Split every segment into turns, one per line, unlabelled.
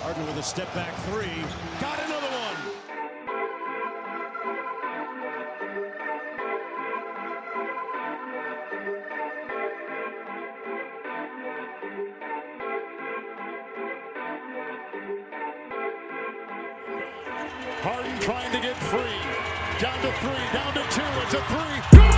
Harden with a step back three. Got another one. Harden trying to get free. Down to three, down to two. It's a three. Good!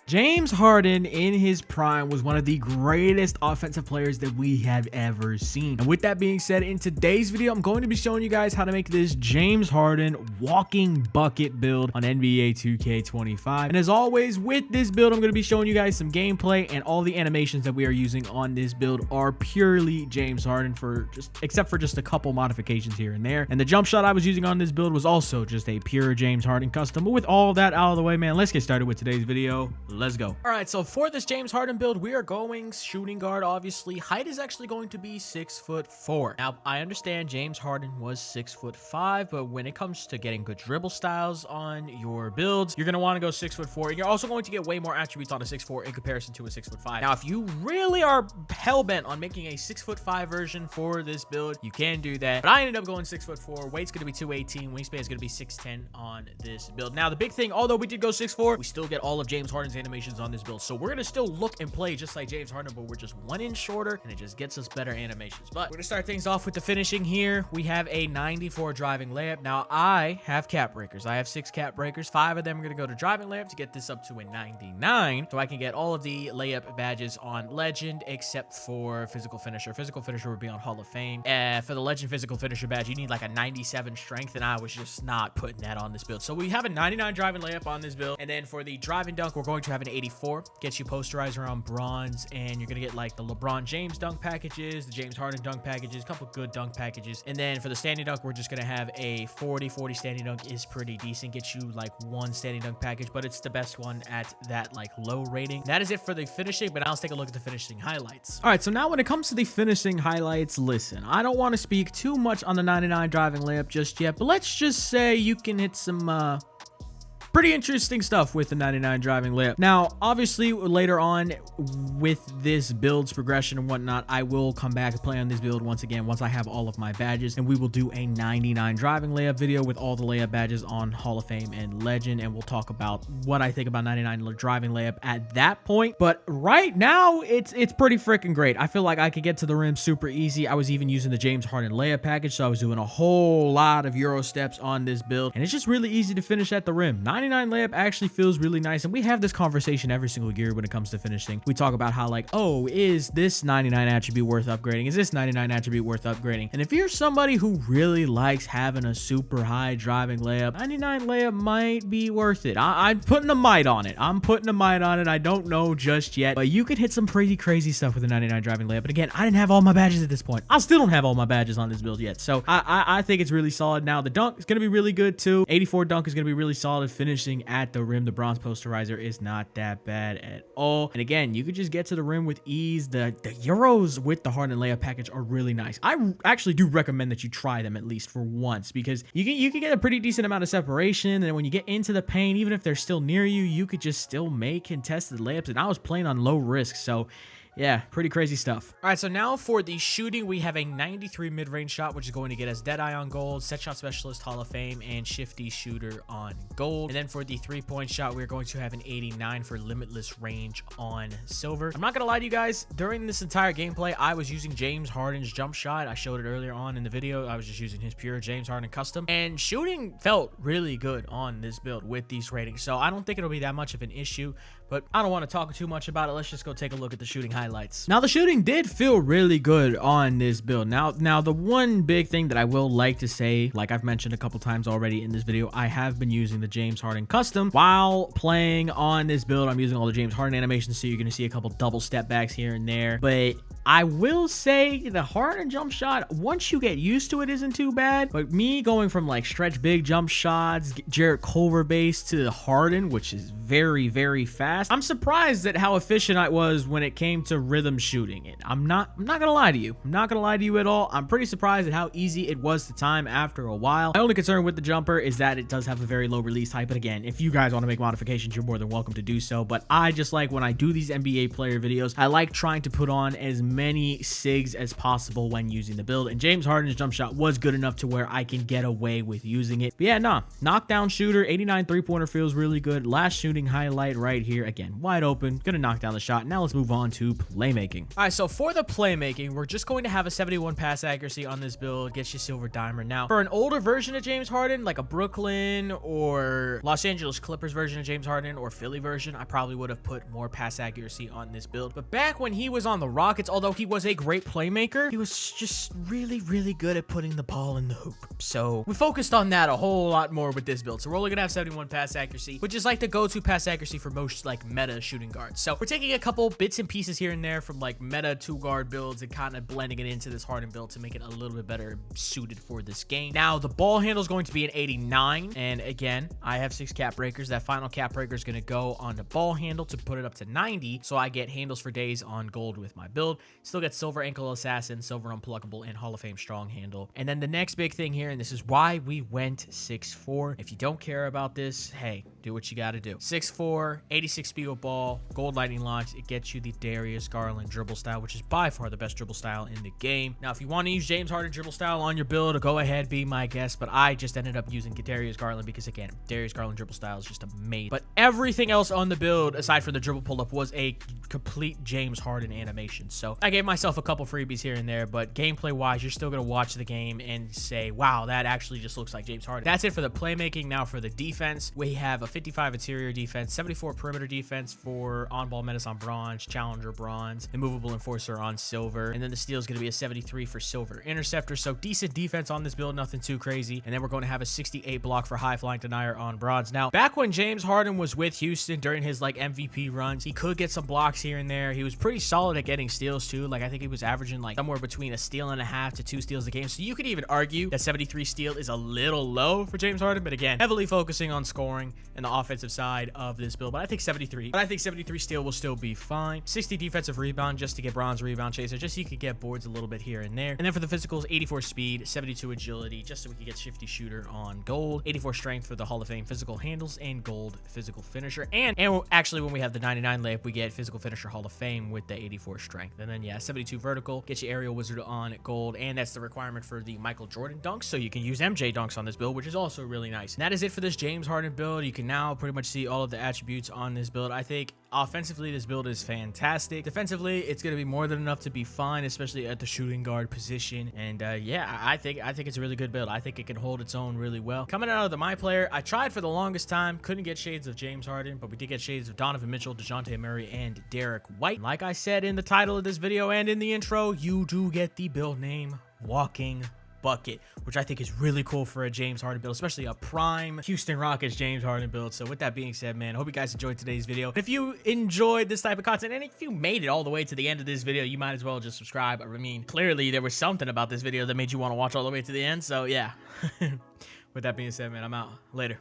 James Harden in his prime was one of the greatest offensive players that we have ever seen. And with that being said, in today's video, I'm going to be showing you guys how to make this James Harden walking bucket build on NBA 2K25. And as always, with this build, I'm going to be showing you guys some gameplay, and all the animations that we are using on this build are purely James Harden, except for just a couple modifications here and there. And the jump shot I was using on this build was also just a pure James Harden custom. But with all that out of the way, man, let's get started with today's video. Let's go. All right, so for this James Harden build, we are going shooting guard. Obviously, height is actually going to be 6'4". Now, I understand James Harden was 6'5", but when it comes to getting good dribble styles on your builds, you're going to want to go 6'4", and you're also going to get way more attributes on a 6'4" in comparison to a 6'5". Now, if you really are hell-bent on making a 6'5" version for this build, you can do that, but I ended up going 6'4". Weight's going to be 218. Wingspan is going to be 6'10" on this build. Now, the big thing, although we did go 6'4", we still get all of James Harden's animations on this build, so we're gonna still look and play just like James Harden, but we're just 1 inch shorter, and it just gets us better animations. But we're gonna start things off with the finishing here. We have a 94 driving layup. Now, I have cap breakers. I have 6 cap breakers. 5 of them are gonna go to driving layup to get this up to a 99, so I can get all of the layup badges on legend except for physical finisher. Physical finisher would be on Hall of Fame. For the legend physical finisher badge, you need like a 97 strength, and I was just not putting that on this build. So we have a 99 driving layup on this build, and then for the driving dunk, we're going to have an 84. Gets you posterized around bronze, and you're gonna get like the LeBron James dunk packages, the James Harden dunk packages, a couple good dunk packages. And then for the standing dunk, we're just gonna have a 40 standing dunk. Is pretty decent, gets you like 1 standing dunk package, but it's the best one at that like low rating. That is it for the finishing, but now let's take a look at the finishing highlights. All right, so now when it comes to the finishing highlights, listen, I don't want to speak too much on the 99 driving layup just yet, but let's just say you can hit some pretty interesting stuff with the 99 driving layup. Now, obviously, later on with this build's progression and whatnot, I will come back and play on this build once again once I have all of my badges, and we will do a 99 driving layup video with all the layup badges on Hall of Fame and Legend, and we'll talk about what I think about 99 driving layup at that point. But right now, it's pretty freaking great. I feel like I could get to the rim super easy. I was even using the James Harden layup package, so I was doing a whole lot of Euro steps on this build, and it's just really easy to finish at the rim. 99 layup actually feels really nice, and we have this conversation every single year when it comes to finishing. We talk about how like, oh, is this 99 attribute worth upgrading? Is this 99 attribute worth upgrading? And if you're somebody who really likes having a super high driving layup, 99 layup might be worth it. I'm putting a might on it. I don't know just yet, but you could hit some pretty crazy stuff with a 99 driving layup. But again, I didn't have all my badges at this point. I still don't have all my badges on this build yet, so I think it's really solid. Now, the dunk is going to be really good too. 84 dunk is going to be really solid. Finishing at the rim, the bronze posterizer is not that bad at all. And again, you could just get to the rim with ease. The Euros with the Harden layup package are really nice. I actually do recommend that you try them at least for once, because you can get a pretty decent amount of separation, and when you get into the paint, even if they're still near you, you could just still make contested layups. And I was playing on low risk, so yeah, pretty crazy stuff. All right, so now for the shooting, we have a 93 mid-range shot, which is going to get us Deadeye on gold, Set Shot Specialist Hall of Fame, and Shifty Shooter on gold. And then for the 3-point shot, we're going to have an 89 for Limitless Range on silver. I'm not going to lie to you guys, during this entire gameplay, I was using James Harden's jump shot. I showed it earlier on in the video. I was just using his pure James Harden custom, and shooting felt really good on this build with these ratings. So I don't think it'll be that much of an issue, but I don't want to talk too much about it. Let's just go take a look at the shooting highlights. Now, the shooting did feel really good on this build. Now the one big thing that I will like to say, like I've mentioned a couple times already in this video, I have been using the James Harden custom while playing on this build. I'm using all the James Harden animations, so you're going to see a couple double step backs here and there, but I will say the Harden jump shot, once you get used to it, isn't too bad. But me going from like stretch big jump shots, Jarrett Culver base, to Harden, which is very, very fast, I'm surprised at how efficient I was when it came to to rhythm shooting it. I'm not gonna lie to you. I'm not gonna lie to you at all. I'm pretty surprised at how easy it was to time after a while. My only concern with the jumper is that it does have a very low release height. But again, if you guys want to make modifications, you're more than welcome to do so. But I just like when I do these NBA player videos, I like trying to put on as many SIGs as possible when using the build. And James Harden's jump shot was good enough to where I can get away with using it. But yeah, nah, knockdown shooter, 89 3-pointer feels really good. Last shooting highlight right here. Again, wide open, gonna knock down the shot. Now let's move on to playmaking. All right, so for the playmaking, we're just going to have a 71 pass accuracy on this build, get you silver dimer. Now, for an older version of James Harden, like a Brooklyn or Los Angeles Clippers version of James Harden or Philly version, I probably would have put more pass accuracy on this build. But back when he was on the Rockets, although he was a great playmaker, he was just really, really good at putting the ball in the hoop. So we focused on that a whole lot more with this build. So we're only gonna have 71 pass accuracy, which is like the go-to pass accuracy for most like meta shooting guards. So we're taking a couple bits and pieces here and there from like meta 2-guard builds and kind of blending it into this Harden build to make it a little bit better suited for this game. Now the ball handle is going to be an 89, and again, I have 6 cap breakers. That final cap breaker is going to go on the ball handle to put it up to 90, so I get handles for days on gold with my build. Still get silver ankle assassin, silver unpluckable, and Hall of Fame strong handle. And then the next big thing here, and this is why we went 6'4". If you don't care about this, hey, do what you got to do. 6'4", 86 speed with ball, gold lightning launch. It gets you the Darius Garland dribble style, which is by far the best dribble style in the game. Now, if you want to use James Harden dribble style on your build, go ahead, be my guest. But I just ended up using Darius Garland because, again, Darius Garland dribble style is just amazing. But everything else on the build, aside from the dribble pull-up, was a complete James Harden animation. So I gave myself a couple freebies here and there, but gameplay-wise, you're still going to watch the game and say, wow, that actually just looks like James Harden. That's it for the playmaking. Now for the defense, we have a 55 interior defense, 74 perimeter defense for on-ball menace on bronze, challenger bronze, immovable enforcer on silver, and then the steal is going to be a 73 for silver interceptor. So decent defense on this build, nothing too crazy. And then we're going to have a 68 block for high flying denier on bronze. Now, back when James Harden was with Houston during his like MVP runs, he could get some blocks here and there. He was pretty solid at getting steals too. Like I think he was averaging like somewhere between a steal and a half to 2 steals a game. So you could even argue that 73 steal is a little low for James Harden, but again, heavily focusing on scoring and the offensive side of this build. But I think 73 steal will still be fine. 60 defensive rebound just to get bronze rebound chaser, just so you could get boards a little bit here and there. And then for the physicals, 84 speed, 72 agility, just so we could get shifty shooter on gold, 84 strength for the Hall of Fame physical handles, and gold physical finisher. And actually, when we have the 99 layup, we get physical finisher Hall of Fame with the 84 strength. And then yeah, 72 vertical, get you aerial wizard on gold, and that's the requirement for the Michael Jordan dunks, so you can use MJ dunks on this build, which is also really nice. And that is it for this James Harden build. You can now pretty much see all of the attributes on this build. I think offensively, this build is fantastic. Defensively, it's going to be more than enough to be fine, especially at the shooting guard position. And yeah, I think it's a really good build. I think it can hold its own really well. Coming out of the My Player, I tried for the longest time, couldn't get shades of James Harden, but we did get shades of Donovan Mitchell, DeJounte Murray, and Derek White. Like I said in the title of this video and in the intro, you do get the build name Walking Bucket, which I think is really cool for a James Harden build, especially a prime Houston Rockets James Harden build. So with that being said, man, I hope you guys enjoyed today's video. If you enjoyed this type of content, and if you made it all the way to the end of this video, you might as well just subscribe. I mean, clearly there was something about this video that made you want to watch all the way to the end. So yeah. With that being said, man, I'm out. Later.